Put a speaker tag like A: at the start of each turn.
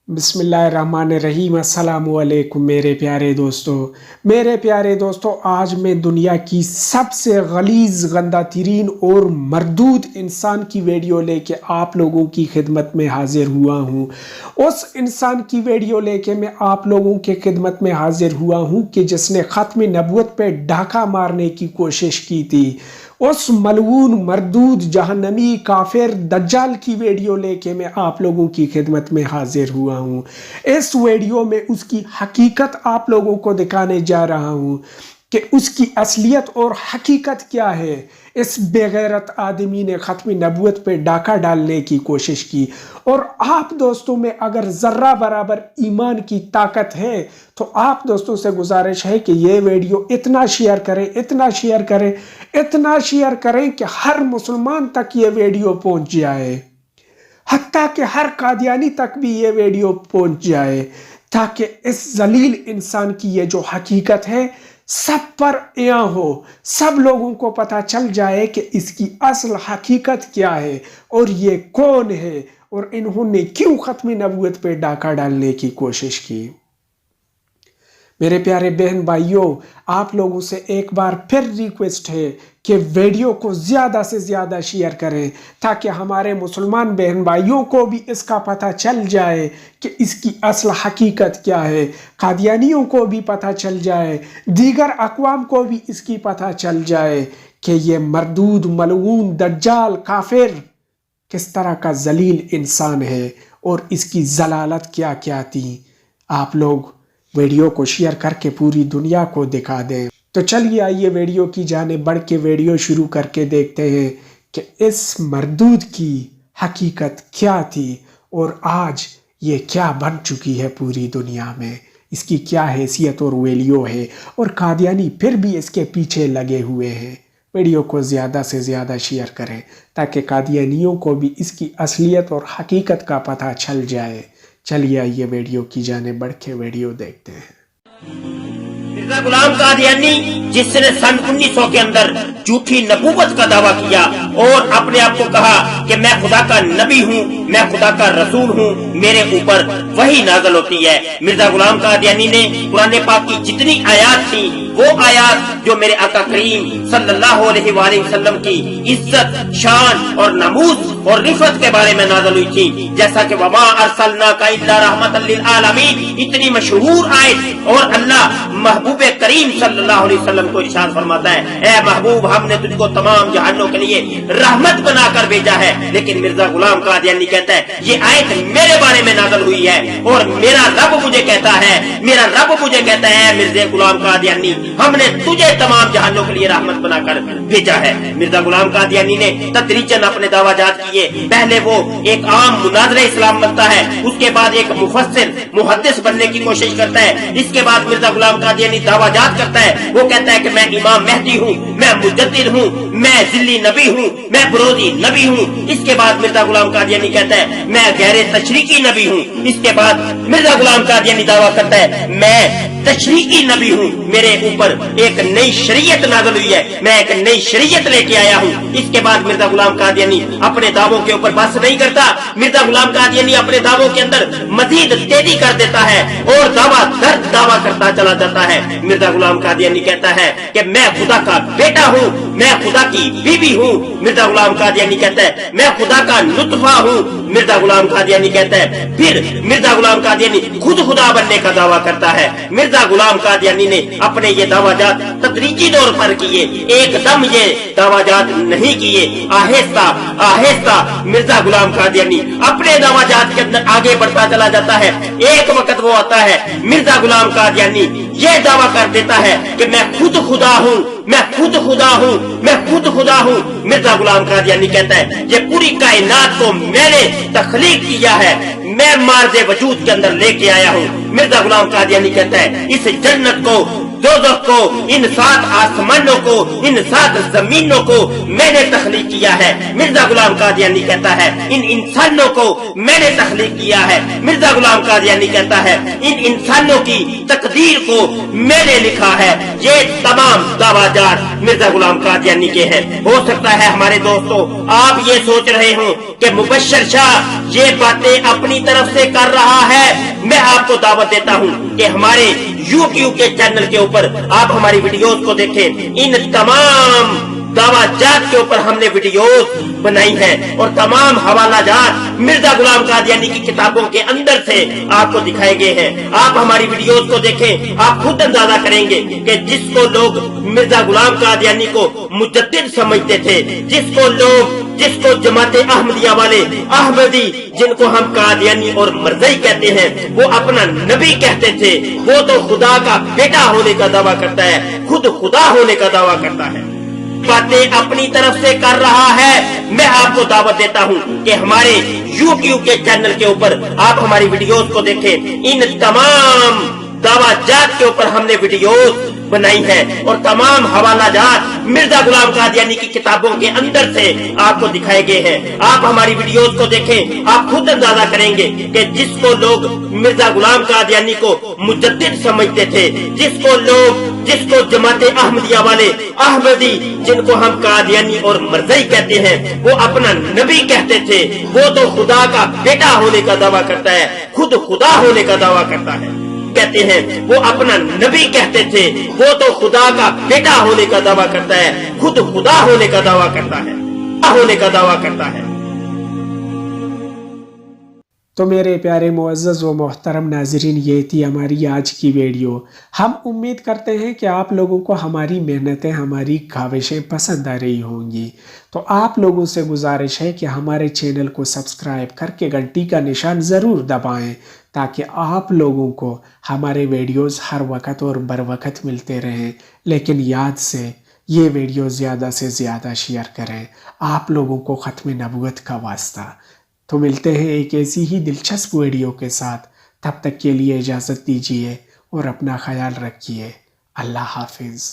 A: बिस्मिल्लाहिर्रहमानिर्रहीम। अस्सलाम वालेकुम मेरे प्यारे दोस्तों, आज मैं दुनिया की सबसे गलीज़, गंदा तरीन और मरदूद इंसान की वीडियो लेके आप लोगों की खिदमत में हाजिर हुआ हूँ। उस इंसान की वीडियो लेके मैं आप लोगों के खिदमत में हाजिर हुआ हूँ कि जिसने ख़त्म नबूवत पे डाका मारने की कोशिश की थी। उस मलऊन, मरदूद, जहन्नमी, काफिर, दज्जाल की वीडियो लेके मैं आप लोगों की खिदमत में हाजिर हुआ हूँ। इस वीडियो में उसकी हकीकत आप लोगों को दिखाने जा रहा हूँ कि उसकी असलियत और हकीकत क्या है। इस बेगैरत आदमी ने ख़त्म नबूवत पे डाका डालने की कोशिश की। और आप दोस्तों में अगर ज़र्रा बराबर ईमान की ताकत है तो आप दोस्तों से गुजारिश है कि ये वीडियो इतना शेयर करें कि हर मुसलमान तक ये वीडियो पहुंच जाए, हत्ता कि हर कादियानी तक भी ये वीडियो पहुंच जाए, ताकि इस जलील इंसान की ये जो हकीकत है सब पर आया हो, सब लोगों को पता चल जाए कि इसकी असल हकीकत क्या है और ये कौन है और इन्होंने क्यों ख़त्म नबूवत पे डाका डालने की कोशिश की। मेरे प्यारे बहन भाइयों, आप लोगों से एक बार फिर रिक्वेस्ट है कि वीडियो को ज़्यादा से ज़्यादा शेयर करें ताकि हमारे मुसलमान बहन भाइयों को भी इसका पता चल जाए कि इसकी असल हकीकत क्या है। कादियानियों को भी पता चल जाए, दीगर अक़वाम को भी इसकी पता चल जाए कि ये मरदूद, मलऊन, दज्जाल, काफिर किस तरह का जलील इंसान है और इसकी जलालत क्या क्या थी। आप लोग वीडियो को शेयर करके पूरी दुनिया को दिखा दें। तो चलिए आइए वीडियो की जानिब बढ़ के वीडियो शुरू करके देखते हैं कि इस मरदूद की हकीकत क्या थी और आज ये क्या बन चुकी है पूरी दुनिया में, इसकी क्या हैसियत और वैल्यू है और कादियानी फिर भी इसके पीछे लगे हुए हैं। वीडियो को ज़्यादा से ज़्यादा शेयर करें ताकि कादियानियों को भी इसकी असलियत और हकीकत का पता चल जाए। चलिए आइए वीडियो की जानिब बढ़ के वीडियो देखते हैं।
B: मिर्जा गुलाम कादियानी, जिसने सन 1900 के अंदर झूठी नबूवत का दावा किया और अपने आप को कहा कि मैं खुदा का नबी हूँ, मैं खुदा का रसूल हूँ, मेरे ऊपर वही नाज़िल होती है। मिर्जा गुलाम कादियानी ने कुरान पाक की जितनी आयात थी, वो आयात जो मेरे आका करीम सल्लल्लाहु अलैहि वसल्लम की इज्जत, शान और नमूज और रिफत के बारे में नाज़िल हुई थी, जैसा कि वमा अरसलनाका इल्ला रहमतल लिल आलमीन, इतनी मशहूर आयत। और अल्लाह महबूब करीम सल्लल्लाहु अलैहि वसल्लम को इरशाद फरमाता है, ए महबूब, हमने तुझको तमाम जहानों के लिए रहमत बनाकर भेजा है। लेकिन मिर्जा गुलाम कादियानी कहता है ये आयत मेरे बारे में नाज़िल हुई है और मेरा रब मुझे कहता है मिर्जा गुलाम कादियानी, हमने तुझे तमाम जहानों के लिए रहमत बनाकर भेजा है। मिर्जा गुलाम कादियानी ने तदरीजन अपने दावाजात किए। पहले वो एक आम मुनाज़िर इस्लाम बनता है, उसके बाद एक मुफस्सिर, मुहद्दिस बनने की कोशिश करता है। इसके बाद मिर्जा गुलाम कादियानी दावाजात करता है, वो कहता है कि मैं इमाम मेहदी हूँ, मैं मुजद्दिद हूँ, मैं जिल्ली नबी हूँ, मैं बरोदी नबी हूँ। इसके बाद मिर्जा गुलाम कादियानी कहता है मैं गैर तशरीकी नबी हूँ। इसके बाद मिर्जा गुलाम कादियानी दावा करता है मैं तशरीकी नबी हूँ, मेरे ऊपर एक नई शरीयत नाज़िल हुई है, मैं एक नई शरीयत लेके आया हूँ। इसके बाद मिर्जा गुलाम कादियानी अपने दावों के ऊपर बस नहीं करता, मिर्जा गुलाम कादियानी अपने दावों के अंदर मजीद तेजी कर देता है और दावा करता चला जाता है। मिर्जा गुलाम कादियानी कहता है कि मैं खुदा का बेटा हूँ, मैं खुदा की बीबी हूँ। मिर्जा गुलाम कादियानी कहता है मैं खुदा का नुतफा हूँ। मिर्जा गुलाम कादियानी कहता है, फिर मिर्जा गुलाम कादियानी खुद खुदा बनने का दावा करता है। मिर्जा गुलाम कादियानी ने अपने ये दावाजात तदरीजी तौर पर किए, एकदम ये दावाजात नहीं किए, आहिस्ता आहिस्ता मिर्जा गुलाम कादियानी अपने दावाजात के अंदर आगे बढ़ता चला जाता है। एक वक्त वो आता है, मिर्जा गुलाम कादियानी ये दावा कर देता है कि मैं खुद खुदा हूँ, मैं खुद खुदा हूँ, मैं खुद खुदा हूँ। मिर्जा गुलाम कादियानी कहता है ये पूरी कायनात को मैंने तख्लीक किया है, मैं मार्ज़े वजूद के अंदर लेके आया हूँ। मिर्जा गुलाम कादियानी कहता है इस जन्नत को दोज़ख को, इन 7 आसमानों को, इन 7 जमीनों को मैंने तख्लीक किया है। मिर्जा गुलाम कादियानी कहता है इन इंसानों को मैंने तख्लीक किया है। मिर्जा गुलाम कादियानी कहता है इन इंसानों की तकदीर को मैंने लिखा है। ये तमाम दावाजात मिर्जा गुलाम कादियानी के हैं। हो सकता है हमारे दोस्तों आप ये सोच रहे हो कि मुबश्शिर शाह ये बातें अपनी तरफ से कर रहा है। मैं आपको दावत देता हूँ कि हमारे YouTube के चैनल के ऊपर आप हमारी वीडियोस को देखें। इन तमाम दावाजात के ऊपर हमने वीडियोस बनाई है और तमाम हवालाजात मिर्जा गुलाम कादियानी की किताबों के अंदर से आपको दिखाए गए हैं। आप हमारी वीडियोस को देखें, आप खुद अंदाजा करेंगे कि जिसको लोग मिर्जा गुलाम कादियानी को मुजद्दिद समझते थे, जिसको जमाते अहमदिया वाले अहमदी जिनको हम कादियानी और मरज़ई कहते हैं वो अपना नबी कहते थे, वो तो खुदा का बेटा होने का दावा करता है, खुद खुदा होने का दावा करता है। बातें अपनी तरफ से कर रहा है। मैं आपको दावत देता हूँ कि हमारे YouTube के चैनल के ऊपर आप हमारी वीडियोस को देखें। इन तमाम दावाजात के ऊपर हमने वीडियोस बनाई है और तमाम हवालाजात मिर्जा गुलाम कादियानी की किताबों के अंदर से आपको दिखाए गए हैं। आप हमारी वीडियोस को देखें, आप खुद अंदाजा करेंगे कि जिसको लोग मिर्जा गुलाम कादियानी को मुजद्दिद समझते थे, जिसको जमाते अहमदिया वाले अहमदी जिनको हम कादियानी और मरज़ई कहते हैं वो अपना नबी कहते थे, वो तो खुदा का बेटा होने का दावा करता है, खुद खुदा होने का दावा करता है। कहते हैं वो अपना नबी कहते थे, वो तो खुदा का बेटा होने का दावा करता है, खुद खुदा होने का दावा करता है।
A: तो मेरे प्यारे मुअज़्ज़ज़ व मोहतरम नाज़रीन, ये थी हमारी आज की वीडियो। हम उम्मीद करते हैं कि आप लोगों को हमारी मेहनतें, हमारी काविशें पसंद आ रही होंगी। तो आप लोगों से गुजारिश है कि हमारे चैनल को सब्सक्राइब करके घंटी का निशान ज़रूर दबाएं ताकि आप लोगों को हमारे वीडियोस हर वक्त और बर वक्त मिलते रहें। लेकिन याद से ये वीडियो ज़्यादा से ज़्यादा शेयर करें, आप लोगों को ख़त्म नबूवत का वास्ता। तो मिलते हैं एक ऐसी ही दिलचस्प वीडियो के साथ। तब तक के लिए इजाज़त दीजिए और अपना ख्याल रखिए। अल्लाह हाफिज़।